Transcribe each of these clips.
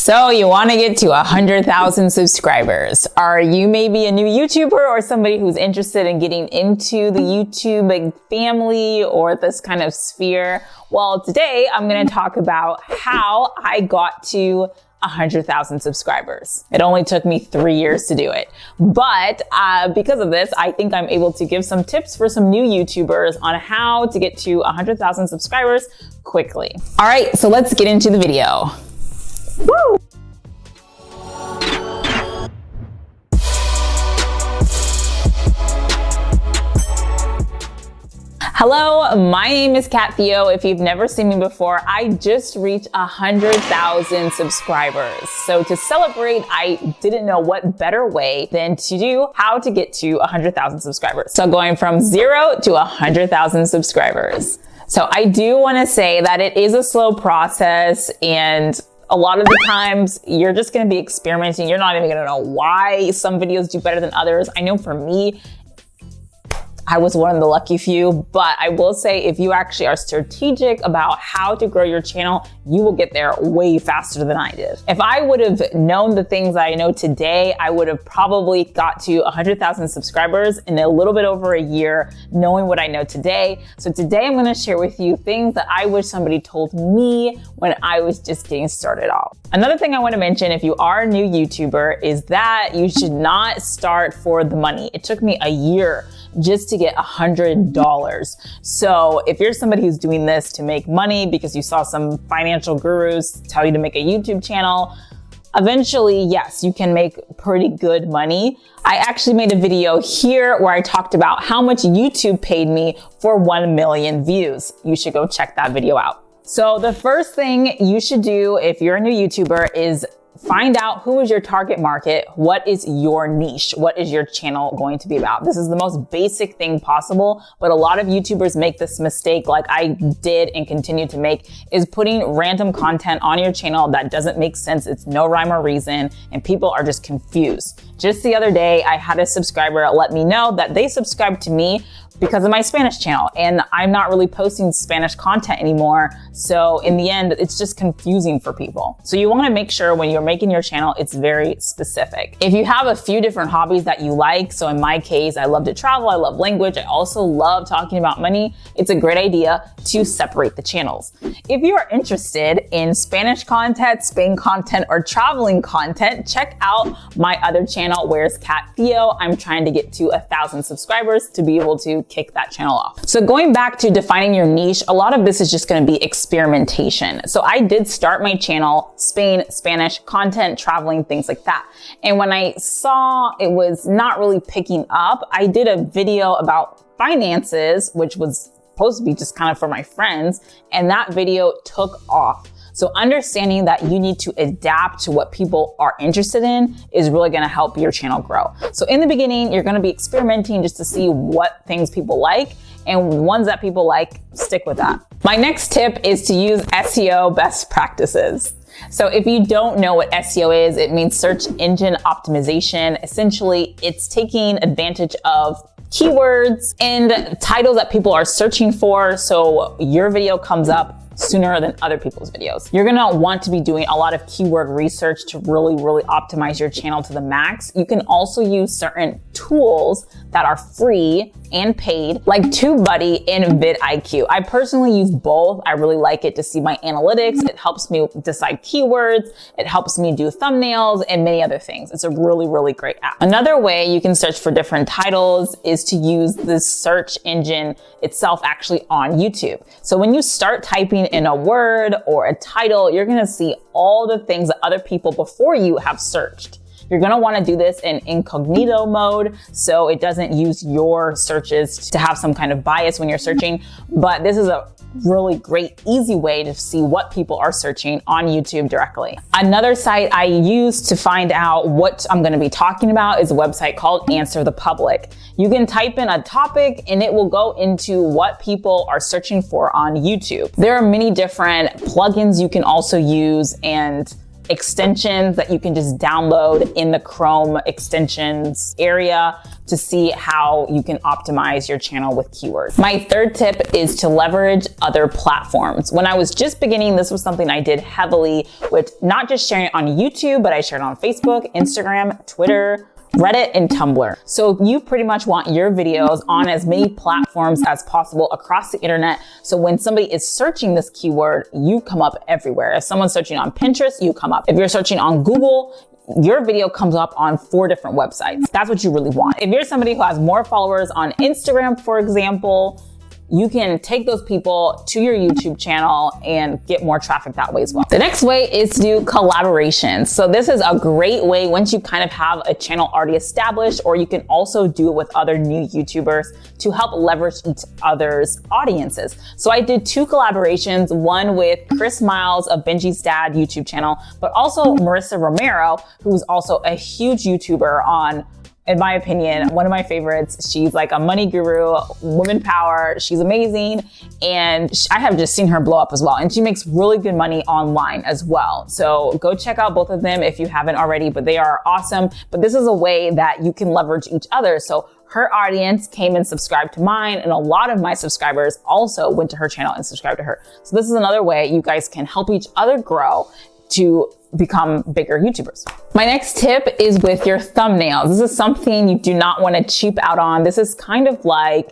So you want to get to 100,000 subscribers. Are you maybe a new YouTuber or somebody who's interested in getting into the YouTube family or this kind of sphere? Well, today I'm going to talk about how I got to 100,000 subscribers. It only took me 3 years to do it. But because of this, I think I'm able to give some tips for some new YouTubers on how to get to 100,000 subscribers quickly. All right, so let's get into the video. Woo! Hello, my name is Theo. If you've never seen me before, I just reached 100,000 subscribers. So to celebrate, I didn't know what better way than to do how to get to 100,000 subscribers. So going from 0 to 100,000 subscribers. So I do want to say that it is a slow process, and a lot of the times you're just going to be experimenting. You're not even going to know why some videos do better than others. I know for me, I was one of the lucky few, but I will say if you actually are strategic about how to grow your channel, you will get there way faster than I did. If I would have known the things I know today, I would have probably got to 100,000 subscribers in a little bit over a year, knowing what I know today. So today I'm gonna share with you things that I wish somebody told me when I was just getting started off. Another thing I wanna mention if you are a new YouTuber is that you should not start for the money. It took me a year just to get $100. So if you're somebody who's doing this to make money because you saw some financial gurus tell you to make a YouTube channel, eventually, yes, you can make pretty good money. I actually made a video here where I talked about how much YouTube paid me for 1 million views. You should go check that video out. So the first thing you should do if you're a new YouTuber is find out who is your target market, what is your niche, what is your channel going to be about. This is the most basic thing possible, but a lot of YouTubers make this mistake, like I did and continue to make, is putting random content on your channel that doesn't make sense. It's no rhyme or reason, and people are just confused. Just the other day, I had a subscriber let me know that they subscribed to me because of my Spanish channel, and I'm not really posting Spanish content anymore. So in the end, it's just confusing for people. So you wanna make sure when you're making your channel, it's very specific. If you have a few different hobbies that you like, so in my case, I love to travel, I love language, I also love talking about money, it's a great idea to separate the channels. If you are interested in Spanish content, Spain content, or traveling content, check out my other channel, Where's Theo. I'm trying to get to 1,000 subscribers to be able to kick that channel off. So going back to defining your niche, a lot of this is just going to be experimentation. So I did start my channel, Spain, Spanish, content, traveling, things like that. And when I saw it was not really picking up, I did a video about finances, which was supposed to be just kind of for my friends. And that video took off. So understanding that you need to adapt to what people are interested in is really gonna help your channel grow. So in the beginning, you're gonna be experimenting just to see what things people like, and ones that people like, stick with that. My next tip is to use SEO Best Practices. So if you don't know what SEO is, it means search engine optimization. Essentially, it's taking advantage of keywords and titles that people are searching for, so your video comes up sooner than other people's videos. You're gonna want to be doing a lot of keyword research to really optimize your channel to the max. You can also use certain tools that are free and paid, like TubeBuddy and vidIQ. I personally use both. I really like it to see my analytics. It helps me decide keywords. It helps me do thumbnails and many other things. It's a really great app. Another way you can search for different titles is to use the search engine itself actually on YouTube. So when you start typing in a word or a title, you're gonna see all the things that other people before you have searched. You're gonna wanna do this in incognito mode, so it doesn't use your searches to have some kind of bias when you're searching, but this is a really great, easy way to see what people are searching on YouTube directly. Another site I use to find out what I'm gonna be talking about is a website called Answer the Public. You can type in a topic and it will go into what people are searching for on YouTube. There are many different plugins you can also use, and extensions that you can just download in the Chrome extensions area to see how you can optimize your channel with keywords. My third tip is to leverage other platforms. When I was just beginning, this was something I did heavily with not just sharing it on YouTube, but I shared it on Facebook, Instagram, Twitter, Reddit, and Tumblr. So you pretty much want your videos on as many platforms as possible across the internet. So when somebody is searching this keyword, you come up everywhere. If someone's searching on Pinterest, you come up. If you're searching on Google, your video comes up on 4 different websites. That's what you really want. If you're somebody who has more followers on Instagram, for example, you can take those people to your YouTube channel and get more traffic that way as well. The next way is to do collaborations. So this is a great way once you kind of have a channel already established, or you can also do it with other new YouTubers to help leverage each other's audiences. So I did 2 collaborations, one with Chris Miles of Benji's Dad YouTube channel, but also Marissa Romero, who's also a huge YouTuber on, in my opinion, one of my favorites. She's like a money guru, woman power. She's amazing. And I have just seen her blow up as well. And she makes really good money online as well. So go check out both of them if you haven't already, but they are awesome. But this is a way that you can leverage each other. So her audience came and subscribed to mine, and a lot of my subscribers also went to her channel and subscribed to her. So this is another way you guys can help each other grow to become bigger YouTubers. My next tip is with your thumbnails. This is something you do not want to cheap out on. This is kind of like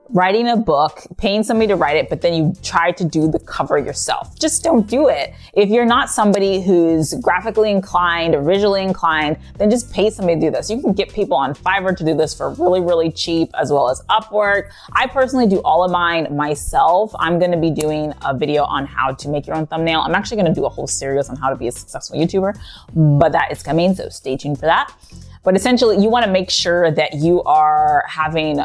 writing a book, paying somebody to write it, but then you try to do the cover yourself. Just don't do it. If you're not somebody who's graphically inclined or visually inclined, then just pay somebody to do this. You can get people on Fiverr to do this for really, really cheap, as well as Upwork. I personally do all of mine myself. I'm going to be doing a video on how to make your own thumbnail. I'm actually going to do a whole series on how to be a successful YouTuber, but that is coming, so stay tuned for that. But essentially, you want to make sure that you are having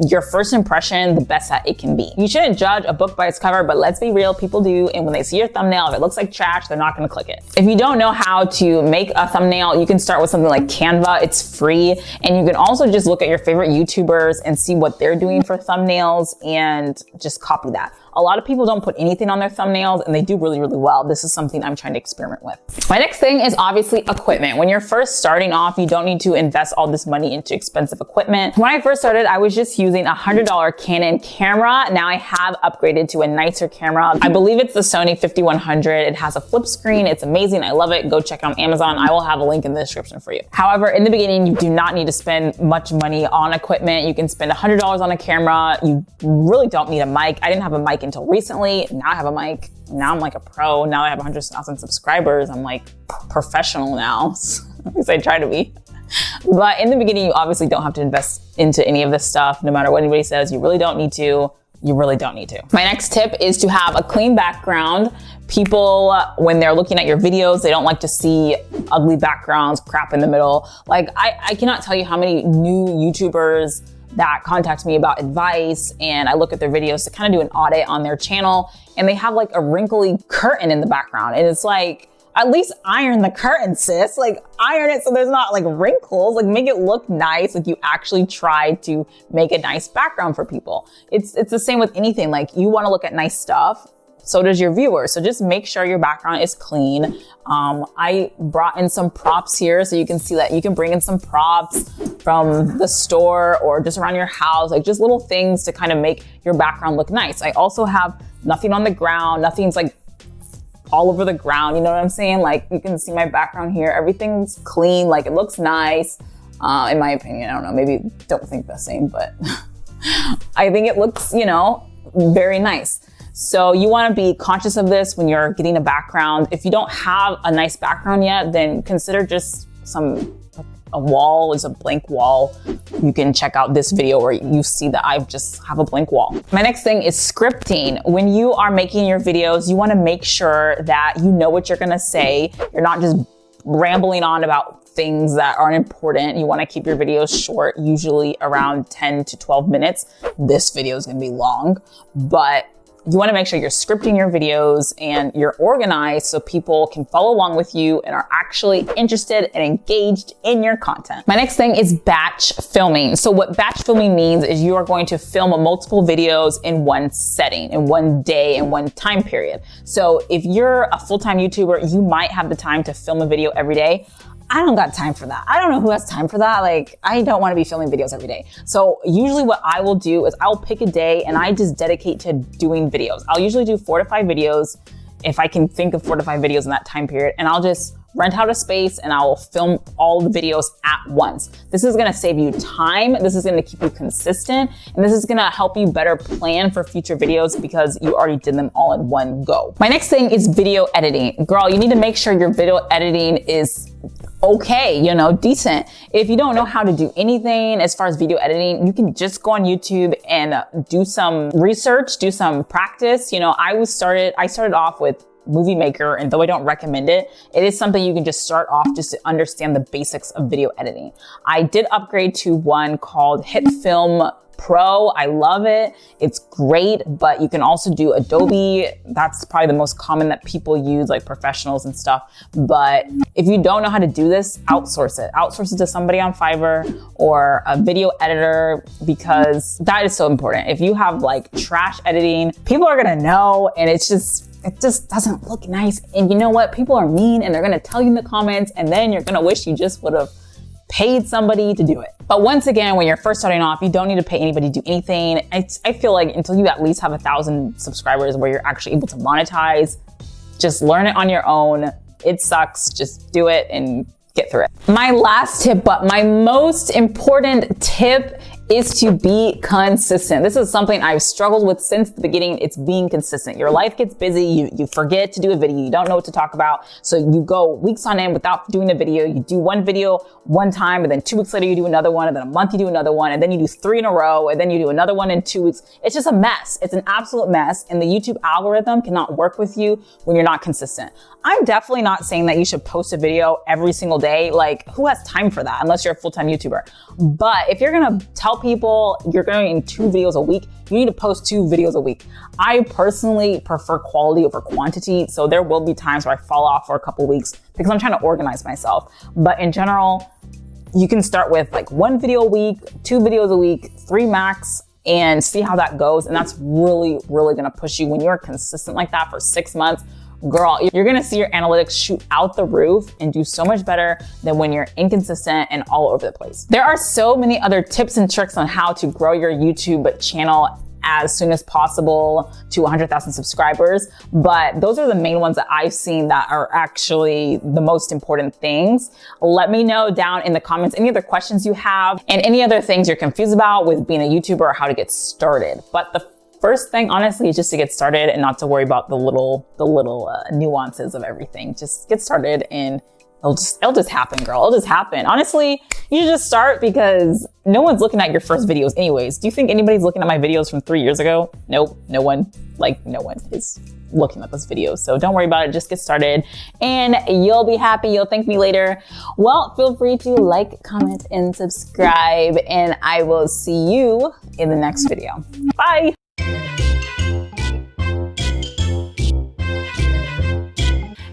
your first impression the best that it can be. You shouldn't judge a book by its cover, but let's be real, people do. And when they see your thumbnail, if it looks like trash, they're not gonna click it. If you don't know how to make a thumbnail, you can start with something like Canva. It's free. And you can also just look at your favorite YouTubers and see what they're doing for thumbnails and just copy that. A lot of people don't put anything on their thumbnails and they do really, really well. This is something I'm trying to experiment with. My next thing is obviously equipment. When you're first starting off, you don't need to invest all this money into expensive equipment. When I first started, I was just using a $100 Canon camera. Now I have upgraded to a nicer camera. I believe it's the Sony 5100. It has a flip screen. It's amazing. I love it. Go check it on Amazon. I will have a link in the description for you. However, in the beginning, you do not need to spend much money on equipment. You can spend $100 on a camera. You really don't need a mic. I didn't have a mic until recently. Now I have a mic. Now I'm like a pro. Now I have 100,000 subscribers. I'm like professional now. At least I try to be. But in the beginning, you obviously don't have to invest into any of this stuff. No matter what anybody says, you really don't need to. You really don't need to. My next tip is to have a clean background. People, when they're looking at your videos, they don't like to see ugly backgrounds, crap in the middle. Like I cannot tell you how many new YouTubers that contact me about advice, and I look at their videos to kind of do an audit on their channel, and they have like a wrinkly curtain in the background. And it's like, at least iron the curtain, sis. Like iron it so there's not like wrinkles, like make it look nice. Like you actually tried to make a nice background for people. It's the same with anything. Like you want to look at nice stuff, so does your viewer. So just make sure your background is clean. I brought in some props here so you can see that you can bring in some props from the store or just around your house, like just little things to kind of make your background look nice. I also have nothing on the ground. Nothing's like all over the ground. You know what I'm saying? Like you can see my background here. Everything's clean. Like it looks nice. In my opinion, I don't know, maybe don't think the same, but I think it looks, you know, very nice. So you want to be conscious of this when you're getting a background. If you don't have a nice background yet, then consider just a wall is a blank wall. You can check out this video where you see that I just have a blank wall. My next thing is scripting. When you are making your videos, you want to make sure that you know what you're going to say. You're not just rambling on about things that aren't important. You want to keep your videos short, usually around 10 to 12 minutes. This video is going to be long, but You want to make sure you're scripting your videos and you're organized so people can follow along with you and are actually interested and engaged in your content. My next thing is batch filming. So what batch filming means is you are going to film multiple videos in one setting, in one day, in one time period. So if you're a full-time YouTuber, you might have the time to film a video every day. I don't got time for that. I don't know who has time for that. Like, I don't want to be filming videos every day. So usually what I will do is I'll pick a day and I just dedicate to doing videos. I'll usually do 4 to 5 videos if I can think of 4 to 5 videos in that time period. And I'll just rent out a space and I will film all the videos at once. This is gonna save you time. This is gonna keep you consistent. And this is gonna help you better plan for future videos because you already did them all in one go. My next thing is video editing. Girl, you need to make sure your video editing is okay, you know, decent. If you don't know how to do anything as far as video editing, you can just go on YouTube and do some research, do some practice. You know, I started off with Movie Maker, and though I don't recommend it, it is something you can just start off just to understand the basics of video editing. I did upgrade to one called HitFilm Pro. I love it. It's great, but you can also do Adobe. That's probably the most common that people use, like professionals and stuff. But if you don't know how to do this, outsource it. Outsource it to somebody on Fiverr or a video editor, because that is so important. If you have like trash editing, people are gonna know, and it just doesn't look nice. And you know what? People are mean and they're gonna tell you in the comments, and then you're gonna wish you just would have paid somebody to do it. But once again, when you're first starting off, you don't need to pay anybody to do anything. I feel like until you at least have 1,000 subscribers where you're actually able to monetize, just learn it on your own. It sucks, just do it and get through it. My last tip, but my most important tip, is to be consistent. This is something I've struggled with since the beginning. It's being consistent. Your life gets busy. You forget to do a video. You don't know what to talk about. So you go weeks on end without doing a video. You do one video one time, and then 2 weeks later you do another one, and then a month you do another one, and then you do 3 in a row, and then you do another one in 2 weeks. It's just a mess. It's an absolute mess. And the YouTube algorithm cannot work with you when you're not consistent. I'm definitely not saying that you should post a video every single day. Like, who has time for that unless you're a full-time YouTuber? But if you're gonna tell people you're going to do 2 videos a week, you need to post 2 videos a week. I personally prefer quality over quantity. So there will be times where I fall off for a couple weeks because I'm trying to organize myself. But in general, you can start with like 1 video a week, 2 videos a week, 3 max, and see how that goes. And that's really, really gonna push you. When you're consistent like that for 6 months, girl, you're gonna see your analytics shoot out the roof and do so much better than when you're inconsistent and all over the place. There are so many other tips and tricks on how to grow your YouTube channel as soon as possible to 100,000 subscribers. But those are the main ones that I've seen that are actually the most important things. Let me know down in the comments any other questions you have and any other things you're confused about with being a YouTuber or how to get started. But the first thing, honestly, is just to get started and not to worry about the little nuances of everything. Just get started and it'll just happen, girl. It'll just happen. Honestly, you should just start because no one's looking at your first videos anyways. Do you think anybody's looking at my videos from 3 years ago? Nope, no one. Like, no one is looking at those videos. So don't worry about it. Just get started and you'll be happy. You'll thank me later. Well, feel free to like, comment, and subscribe. And I will see you in the next video. Bye.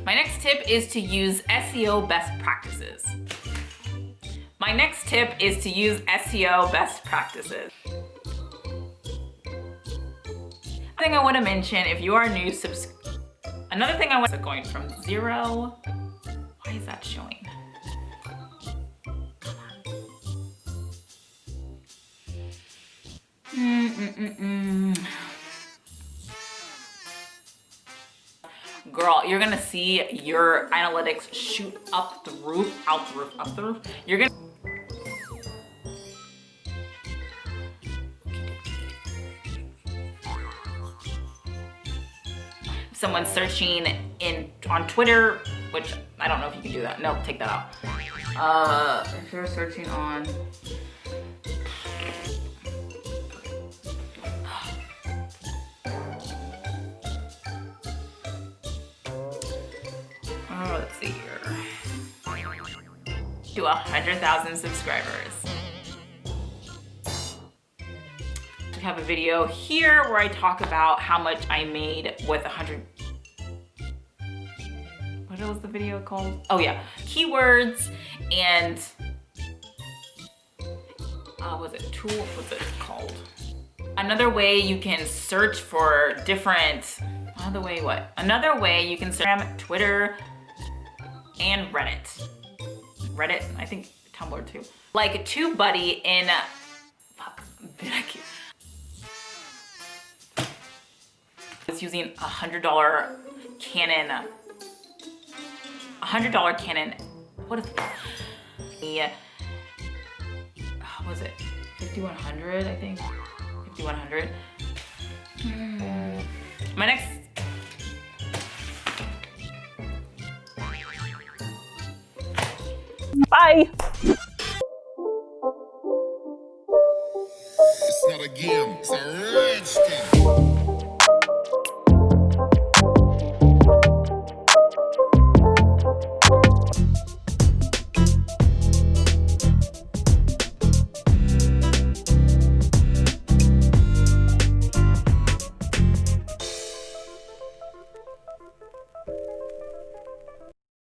My next tip is to use SEO Best Practices. My next tip is to use SEO Best Practices. Another thing I want to mention, if you are new, another thing I want to going from 0. Why is that showing? Girl, you're gonna see your analytics shoot up the roof, out the roof, up the roof. You're gonna someone searching on Twitter, which I don't know if you can do that. No, take that out. If you're searching on let's see here. To 100,000 subscribers. We have a video here where I talk about how much I made with 100. What was the video called? Oh yeah, keywords and what's it called? Another way you can search for different, another way you can search Twitter and Reddit. I think Tumblr too. Like TubeBuddy in, it's using $100 Canon, what is it? Yeah. Was it 5100? I think 5100. My next. Bye. It's not a game, it's a rich thing.